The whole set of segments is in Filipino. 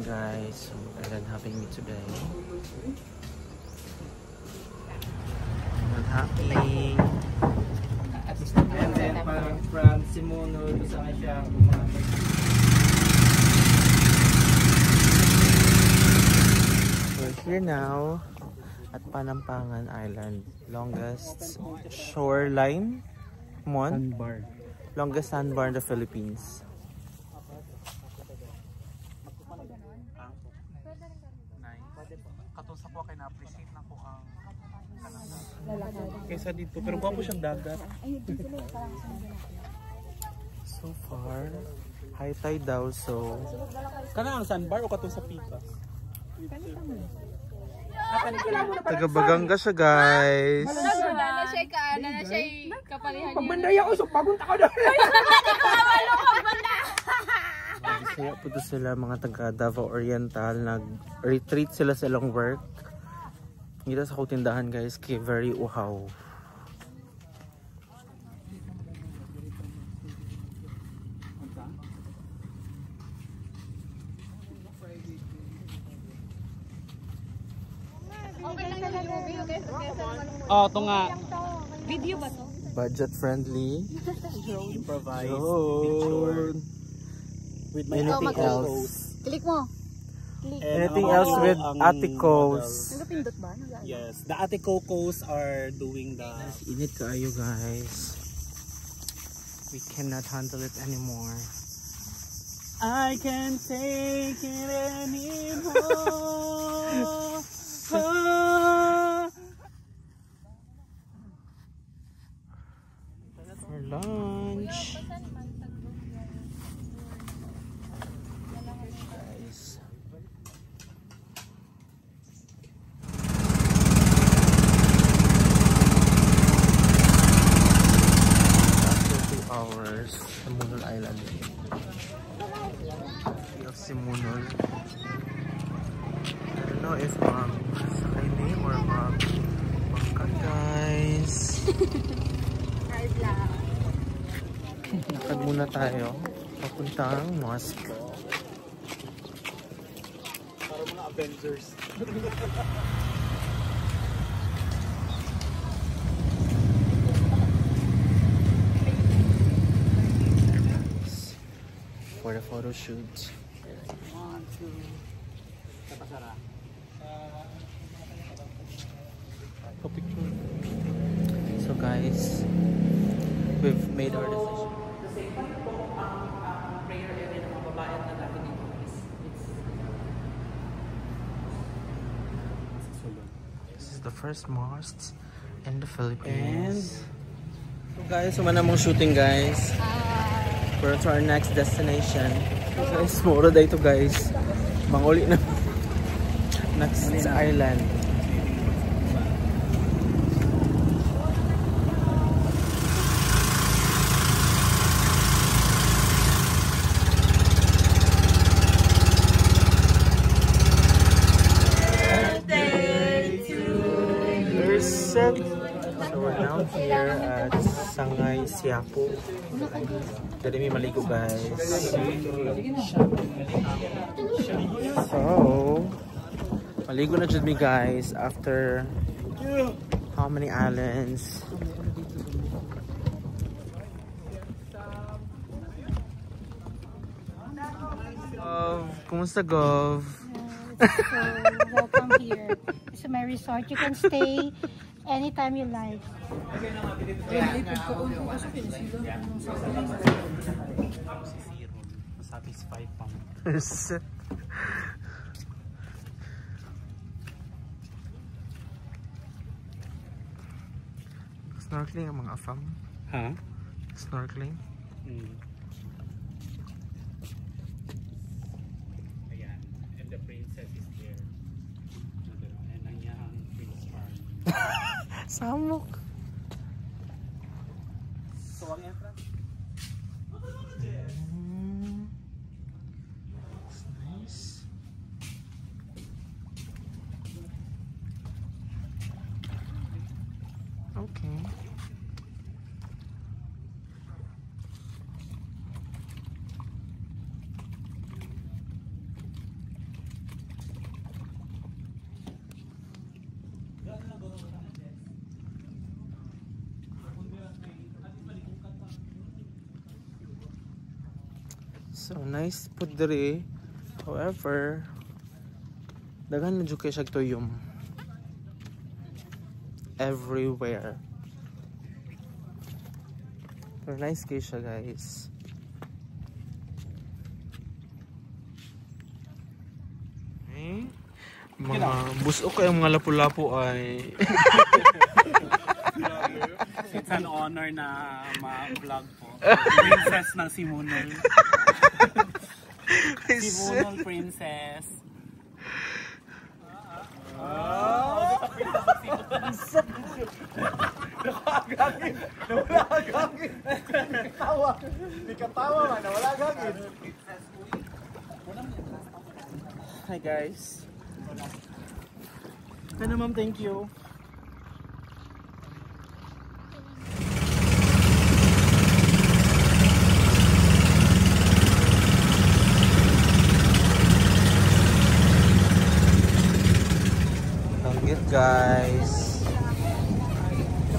guys, island hopping me today. Island hopping. And then from Simunod sa siya bumabalik. We're here now at Panampangan Island, longest shoreline, Sandbar. longest sandbar in the Philippines. Katusa ko kay na-appreciate na ko ang kaysa dito, pero gwapo siyang dagat. So far, high tide daw, so Kana ang sandbar o katong sa pikas? taga Baganga siya, guys. Na siya kapalihan niya. Pagbandaya ko, so pagunta ka doon. Kaya po to sila mga taga Davao Oriental, nag-retreat sila sa ilang work. Kita sa kutindahan, guys, kay very uhaw. Oh, ito nga. Video ba to? Budget friendly. Improvise. Drone. With my Anything else? Click mo. Anything else with Aticos? Nagapindot ba? Yes, the Aticocos are doing the... Init kaayo, guys. We cannot handle it anymore. I can't take it anymore. For lunch. Guys. After 2 hours, Simunol Island. Sea of Simunol. I don't know if sakay ni or bangkat, guys. Lakad muna tayo papuntang mosque. Para mga Avengers. For the photo shoot. So guys, we've made our decision. This is the first mosque in the Philippines. So guys, sumana mong shooting, guys. We're to our next destination. Guys, mura dito, guys. Manguli na. Next island. So we're now here at Sangay Siapo. Dali may maligo, guys. So maligo na dyan mi, guys, after how many islands? Kumusta, Gov? So, welcome here. It's my resort. You can stay anytime you like. Satisfy pang. Snorkeling ang mga afam? Ha? Snorkeling? Ayan. And the princess is there. And ang iyang prince farm. Samok! So, ang entrance? That's nice. Okay. So nice pud diri. However, daghan na jud kay siya tuyom. Everywhere. Pero nice kay siya, guys. Okay. Mga busok kayong mga lapu-lapu ay It's an honor na ma-vlog po. Princess ng Simunol. Simunol Princess. hi guys. Ano ma'am, thank you. Tanggit guys.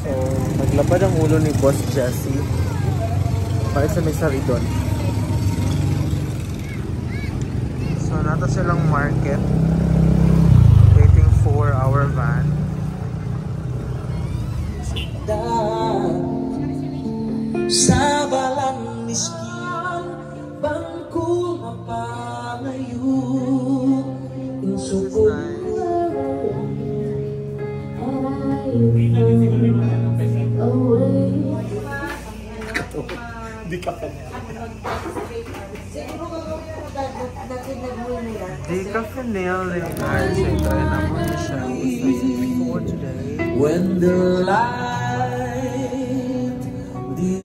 So, naglabad ang ulo ni Boss Jesse. Para sa may saridon. So, nata silang market. Waiting for our van. Sa balang miskin, bangko mapalayo, insubok Di ka pa niya. Di ka finale guys. So, try naman siya for today. when the light